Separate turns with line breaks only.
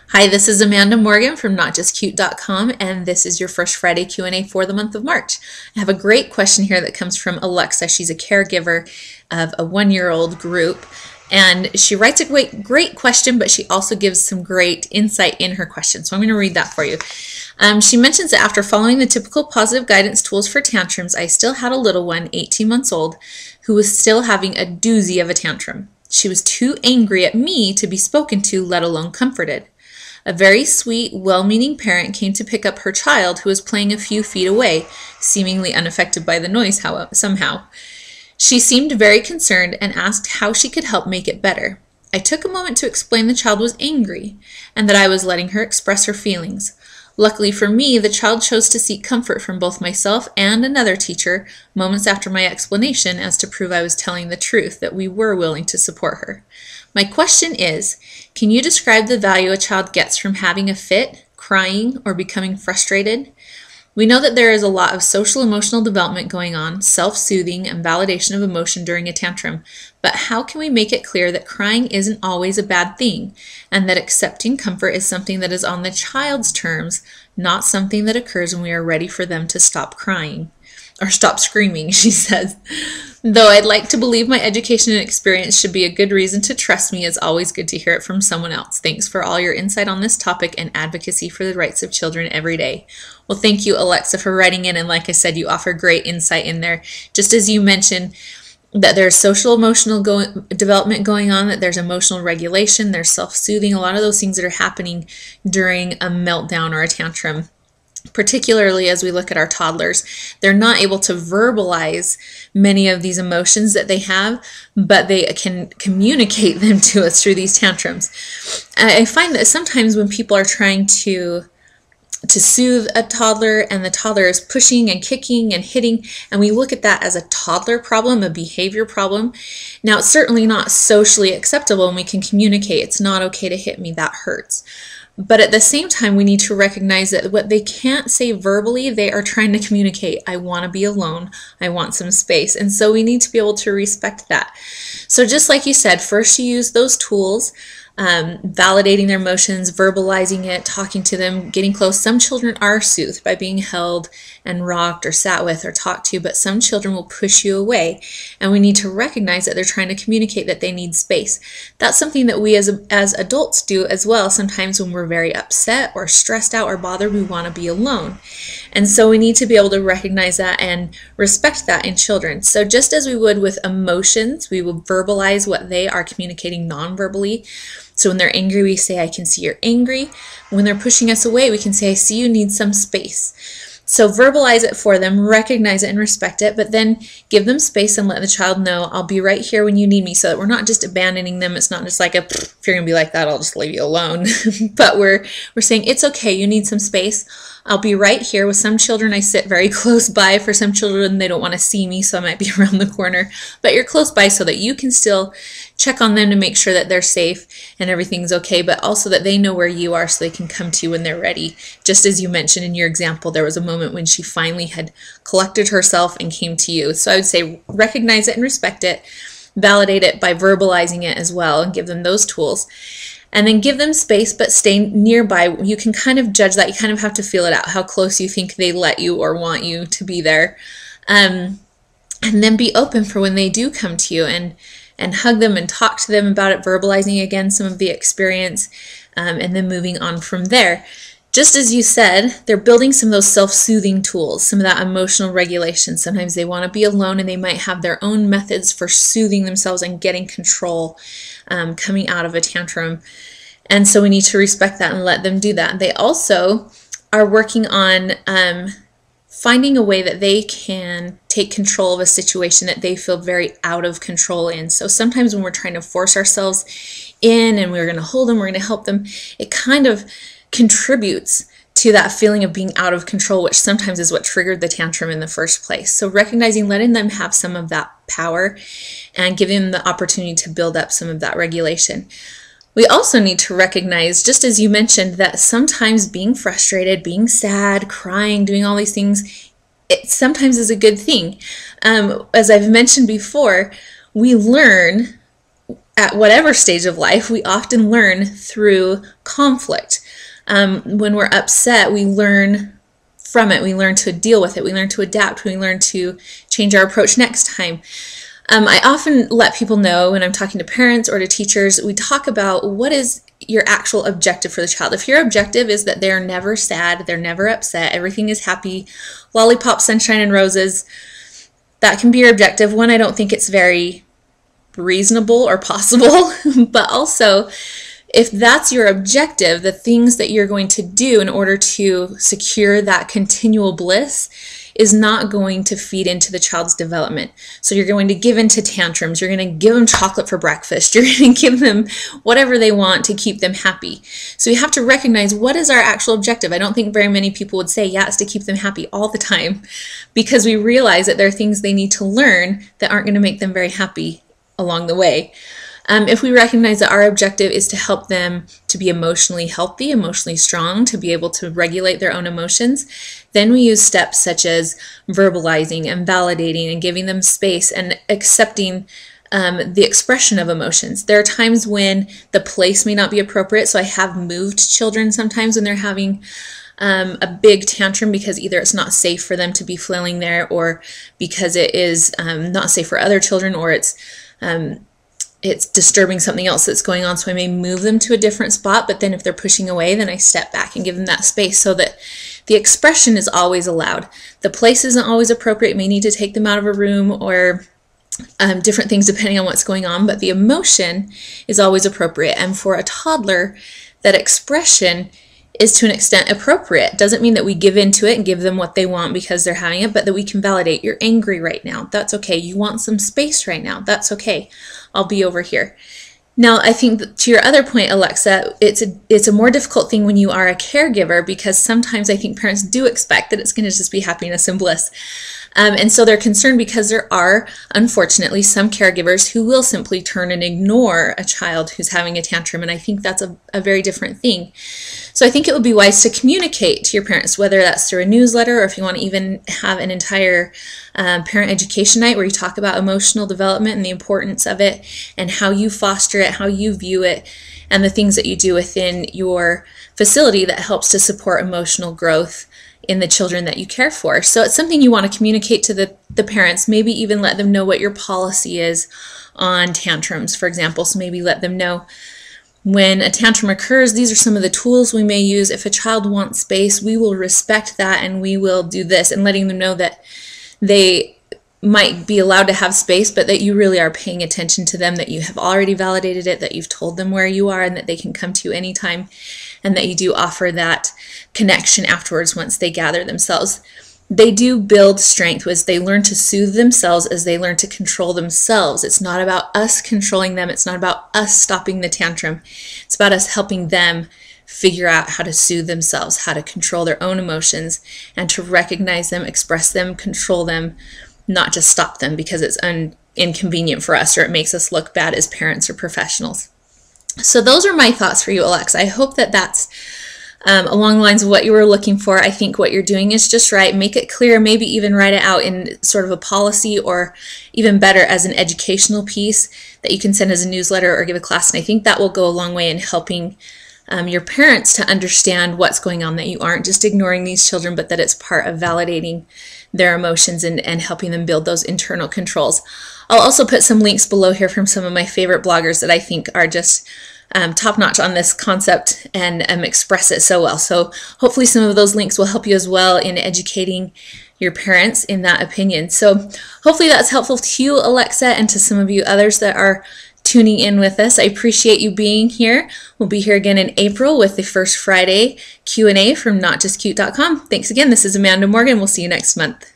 Hi, this is Amanda Morgan from NotJustCute.com, and this is your First Friday Q&A for the month of March. I have a great question here that comes from Alexa. She's a caregiver of a one-year-old group, and she writes a great question, but she also gives some great insight in her question. So I'm going to read that for you. She mentions that after following the typical positive guidance tools for tantrums, I still had a little one, 18 months old, who was still having a doozy of a tantrum. She was too angry at me to be spoken to, let alone comforted. A very sweet, well-meaning parent came to pick up her child who was playing a few feet away, seemingly unaffected by the noise somehow. She seemed very concerned and asked how she could help make it better. I took a moment to explain the child was angry and that I was letting her express her feelings. Luckily for me, the child chose to seek comfort from both myself and another teacher moments after my explanation as to prove I was telling the truth, that we were willing to support her. My question is, can you describe the value a child gets from having a fit, crying, or becoming frustrated? We know that there is a lot of social emotional development going on, self-soothing, and validation of emotion during a tantrum, but how can we make it clear that crying isn't always a bad thing, and that accepting comfort is something that is on the child's terms, not something that occurs when we are ready for them to stop crying? Or stop screaming, she says. Though I'd like to believe my education and experience should be a good reason to trust me, it's always good to hear it from someone else. Thanks for all your insight on this topic and advocacy for the rights of children every day. Well, thank you, Alexa, for writing in. And like I said, you offer great insight in there. Just as you mentioned that there's social emotional development going on, that there's emotional regulation, there's self-soothing, a lot of those things that are happening during a meltdown or a tantrum. Particularly as we look at our toddlers, they're not able to verbalize many of these emotions that they have, but they can communicate them to us through these tantrums. I find that sometimes when people are trying to soothe a toddler and the toddler is pushing and kicking and hitting, and we look at that as a toddler problem, a behavior problem. Now, it's certainly not socially acceptable, and we can communicate, it's not okay to hit me, that hurts. But at the same time, we need to recognize that what they can't say verbally, they are trying to communicate. I want to be alone. I want some space. And so we need to be able to respect that. So just like you said, first you use those tools, validating their emotions, verbalizing it, talking to them, getting close. Some children are soothed by being held and rocked or sat with or talked to, but some children will push you away. And we need to recognize that they're trying to communicate that they need space. That's something that we as adults do as well. Sometimes when we're very upset or stressed out or bothered, we want to be alone. And so we need to be able to recognize that and respect that in children. So just as we would with emotions, we will verbalize what they are communicating non-verbally. So when they're angry, we say, I can see you're angry. When they're pushing us away, we can say, I see you need some space. So verbalize it for them, recognize it and respect it, but then give them space and let the child know, I'll be right here when you need me, so that we're not just abandoning them. It's not just like, if you're going to be like that, I'll just leave you alone. But we're saying, it's okay, you need some space. I'll be right here. With some children, I sit very close by. For some children, they don't want to see me, so I might be around the corner. But you're close by so that you can still check on them to make sure that they're safe and everything's okay, but also that they know where you are so they can come to you when they're ready. Just as you mentioned in your example, there was a moment when she finally had collected herself and came to you. So I would say recognize it and respect it, validate it by verbalizing it as well, and give them those tools. And then give them space, but stay nearby. You can kind of judge that. You kind of have to feel it out, how close you think they let you or want you to be there. And then be open for when they do come to you, and hug them and talk to them about it, verbalizing again some of the experience, and then moving on from there. Just as you said, they're building some of those self-soothing tools, some of that emotional regulation. Sometimes they want to be alone and they might have their own methods for soothing themselves and getting control coming out of a tantrum. And so we need to respect that and let them do that. They also are working on finding a way that they can take control of a situation that they feel very out of control in. So sometimes when we're trying to force ourselves in and we're going to hold them, we're going to help them, it kind of contributes to that feeling of being out of control, which sometimes is what triggered the tantrum in the first place. So recognizing, letting them have some of that power and giving them the opportunity to build up some of that regulation. We also need to recognize, just as you mentioned, that sometimes being frustrated, being sad, crying, doing all these things, it sometimes is a good thing. As I've mentioned before, we learn at whatever stage of life, we often learn through conflict. When we're upset, we learn from it. We learn to deal with it. We learn to adapt. We learn to change our approach next time. I often let people know when I'm talking to parents or to teachers, we talk about what is your actual objective for the child. If your objective is that they're never sad, they're never upset, everything is happy, lollipop, sunshine, and roses, that can be your objective. One, I don't think it's very reasonable or possible, but also if that's your objective, the things that you're going to do in order to secure that continual bliss is not going to feed into the child's development. So you're going to give into tantrums, you're going to give them chocolate for breakfast, you're going to give them whatever they want to keep them happy. So you have to recognize, what is our actual objective? I don't think very many people would say, yeah, it's to keep them happy all the time, because we realize that there are things they need to learn that aren't going to make them very happy along the way. If we recognize that our objective is to help them to be emotionally healthy, emotionally strong, to be able to regulate their own emotions, then we use steps such as verbalizing and validating and giving them space and accepting the expression of emotions. There are times when the place may not be appropriate, so I have moved children sometimes when they're having a big tantrum because either it's not safe for them to be flailing there, or because it is not safe for other children, or it's disturbing something else that's going on, so I may move them to a different spot. But then if they're pushing away, then I step back and give them that space so that the expression is always allowed. The place isn't always appropriate. You may need to take them out of a room or different things depending on what's going on, but the emotion is always appropriate. And for a toddler, that expression is to an extent appropriate. Doesn't mean that we give into it and give them what they want because they're having it, but that we can validate, you're angry right now. That's okay. You want some space right now. That's okay. I'll be over here. Now, I think that to your other point, Alexa, it's a more difficult thing when you are a caregiver, because sometimes I think parents do expect that it's going to just be happiness and bliss. And so they're concerned because there are, unfortunately, some caregivers who will simply turn and ignore a child who's having a tantrum, and I think that's a very different thing. So I think it would be wise to communicate to your parents, whether that's through a newsletter or if you want to even have an entire parent education night where you talk about emotional development and the importance of it and how you foster it, how you view it, and the things that you do within your facility that helps to support emotional growth in the children that you care for. So it's something you want to communicate to the parents, maybe even let them know what your policy is on tantrums, for example. So maybe let them know when a tantrum occurs, these are some of the tools we may use. If a child wants space, we will respect that and we will do this, and letting them know that they might be allowed to have space, but that you really are paying attention to them, that you have already validated it, that you've told them where you are and that they can come to you anytime, and that you do offer that connection afterwards once they gather themselves. They do build strength as they learn to soothe themselves, as they learn to control themselves. It's not about us controlling them. It's not about us stopping the tantrum. It's about us helping them figure out how to soothe themselves, how to control their own emotions, and to recognize them, express them, control them, not just stop them because it's inconvenient for us or it makes us look bad as parents or professionals. So those are my thoughts for you, Alexa. I hope that that's along the lines of what you were looking for. I think what you're doing is just right. Make it clear, maybe even write it out in sort of a policy, or even better as an educational piece that you can send as a newsletter or give a class. And I think that will go a long way in helping your parents to understand what's going on, that you aren't just ignoring these children, but that it's part of validating their emotions and helping them build those internal controls. I'll also put some links below here from some of my favorite bloggers that I think are just top-notch on this concept and express it so well. So hopefully some of those links will help you as well in educating your parents in that opinion. So hopefully that's helpful to you, Alexa, and to some of you others that are tuning in with us. I appreciate you being here. We'll be here again in April with the first Friday Q&A from notjustcute.com. Thanks again. This is Amanda Morgan. We'll see you next month.